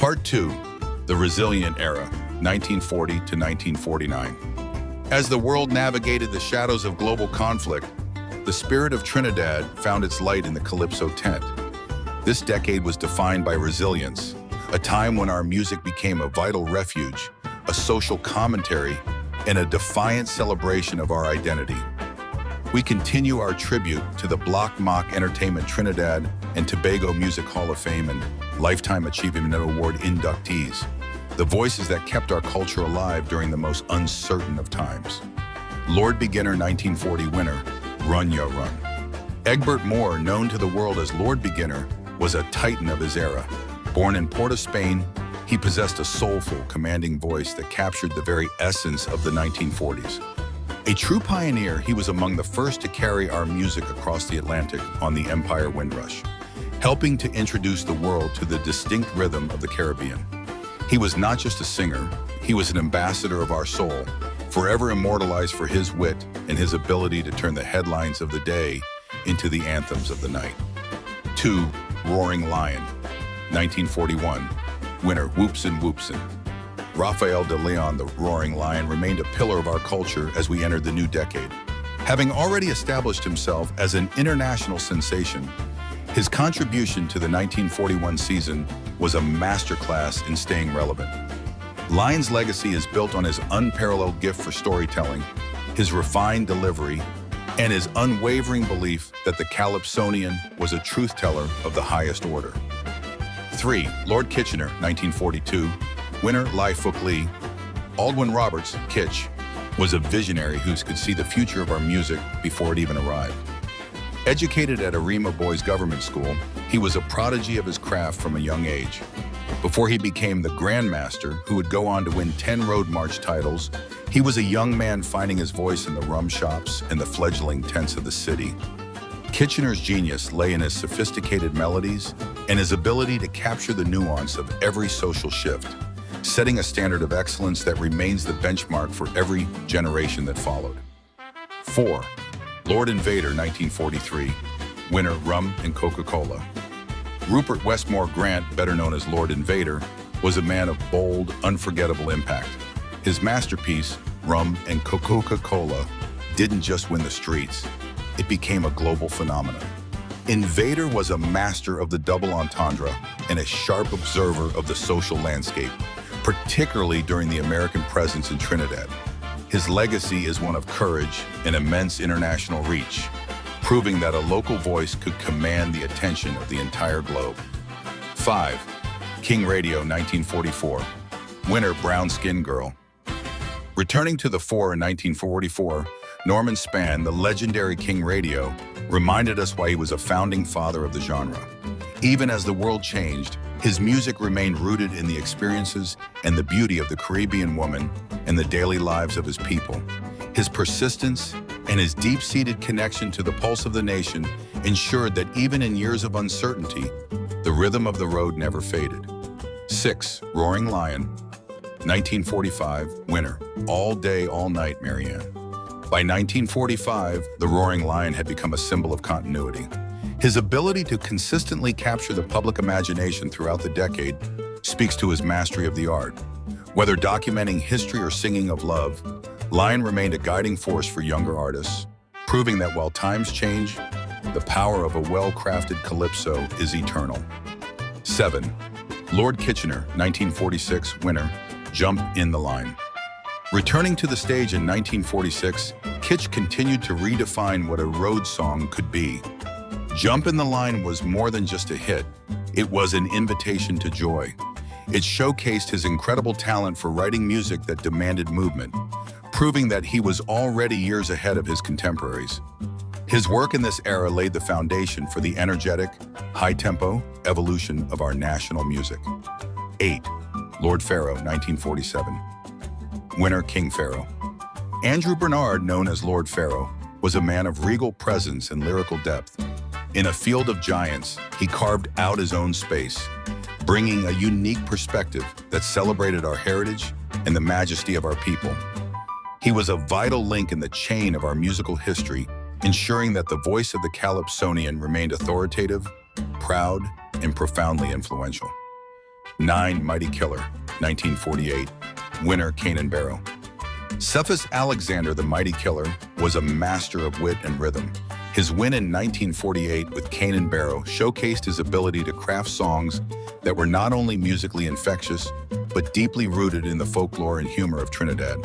Part 2, the Resilient Era, 1940 to 1949. As the world navigated the shadows of global conflict, the spirit of Trinidad found its light in the Calypso tent. This decade was defined by resilience, a time when our music became a vital refuge, a social commentary, and a defiant celebration of our identity. We continue our tribute to the Block Mock Entertainment Trinidad and Tobago Music Hall of Fame and Lifetime Achievement Award inductees, the voices that kept our culture alive during the most uncertain of times. Lord Beginner 1940 winner, Run Ya Run. Egbert Moore, known to the world as Lord Beginner, was a titan of his era. Born in Port of Spain, he possessed a soulful, commanding voice that captured the very essence of the 1940s. A true pioneer, he was among the first to carry our music across the Atlantic on the Empire Windrush, helping to introduce the world to the distinct rhythm of the Caribbean. He was not just a singer, he was an ambassador of our soul, forever immortalized for his wit and his ability to turn the headlines of the day into the anthems of the night. 2. Roaring Lion, 1941, winner Whoopsin' Whoopsin'. Raphael de Leon, the Roaring Lion, remained a pillar of our culture as we entered the new decade. Having already established himself as an international sensation, his contribution to the 1941 season was a masterclass in staying relevant. Lion's legacy is built on his unparalleled gift for storytelling, his refined delivery, and his unwavering belief that the Calypsonian was a truth-teller of the highest order. 3. Lord Kitchener, 1942, winner Lai Fook Lee. Aldwin Roberts, Kitch, was a visionary who could see the future of our music before it even arrived. Educated at Arima Boys Government School, he was a prodigy of his craft from a young age. Before he became the Grandmaster, who would go on to win 10 Roadmarch titles, he was a young man finding his voice in the rum shops and the fledgling tents of the city. Kitchener's genius lay in his sophisticated melodies and his ability to capture the nuance of every social shift, setting a standard of excellence that remains the benchmark for every generation that followed. 4. Lord Invader, 1943, winner Rum and Coca-Cola. Rupert Westmore Grant, better known as Lord Invader, was a man of bold, unforgettable impact. His masterpiece, Rum and Coca-Cola, didn't just win the streets, it became a global phenomenon. Invader was a master of the double entendre and a sharp observer of the social landscape, particularly during the American presence in Trinidad. His legacy is one of courage and immense international reach, proving that a local voice could command the attention of the entire globe. 5. King Radio, 1944, winner Brown Skin Girl. Returning to the fore in 1944, Norman Spann, the legendary King Radio, reminded us why he was a founding father of the genre. Even as the world changed, his music remained rooted in the experiences and the beauty of the Caribbean woman and the daily lives of his people. His persistence and his deep-seated connection to the pulse of the nation ensured that even in years of uncertainty, the rhythm of the road never faded. 6. Roaring Lion, 1945, winner, All Day, All Night, Marianne. By 1945, the Roaring Lion had become a symbol of continuity. His ability to consistently capture the public imagination throughout the decade speaks to his mastery of the art. Whether documenting history or singing of love, Lion remained a guiding force for younger artists, proving that while times change, the power of a well-crafted calypso is eternal. 7. Lord Kitchener, 1946, winner, Jump in the Line. Returning to the stage in 1946, Kitch continued to redefine what a road song could be. Jump in the Line was more than just a hit. It was an invitation to joy. It showcased his incredible talent for writing music that demanded movement, proving that he was already years ahead of his contemporaries. His work in this era laid the foundation for the energetic, high-tempo evolution of our national music. 8. Lord Pharaoh, 1947. Winner King Pharaoh. Andrew Bernard, known as Lord Pharaoh, was a man of regal presence and lyrical depth. In a field of giants, he carved out his own space, bringing a unique perspective that celebrated our heritage and the majesty of our people. He was a vital link in the chain of our musical history, ensuring that the voice of the Calypsonian remained authoritative, proud, and profoundly influential. 9. Mighty Killer, 1948. Winner, Barrow. Cephas Alexander the Mighty Killer was a master of wit and rhythm. His win in 1948 with Barrow showcased his ability to craft songs that were not only musically infectious, but deeply rooted in the folklore and humor of Trinidad.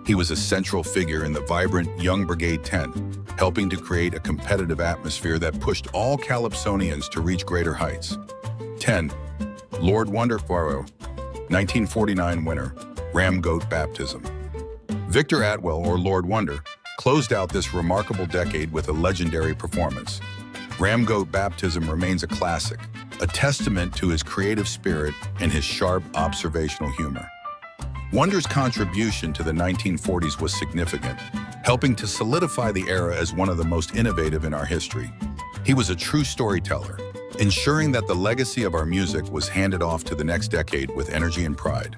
He was a central figure in the vibrant Young Brigade tent, helping to create a competitive atmosphere that pushed all Calypsonians to reach greater heights. 10. Lord Wonder Pharaoh, 1949 winner, Ram Goat Baptism. Victor Atwell, or Lord Wonder, closed out this remarkable decade with a legendary performance. Ram Goat Baptism remains a classic, a testament to his creative spirit and his sharp observational humor. Wonder's contribution to the 1940s was significant, helping to solidify the era as one of the most innovative in our history. He was a true storyteller, ensuring that the legacy of our music was handed off to the next decade with energy and pride.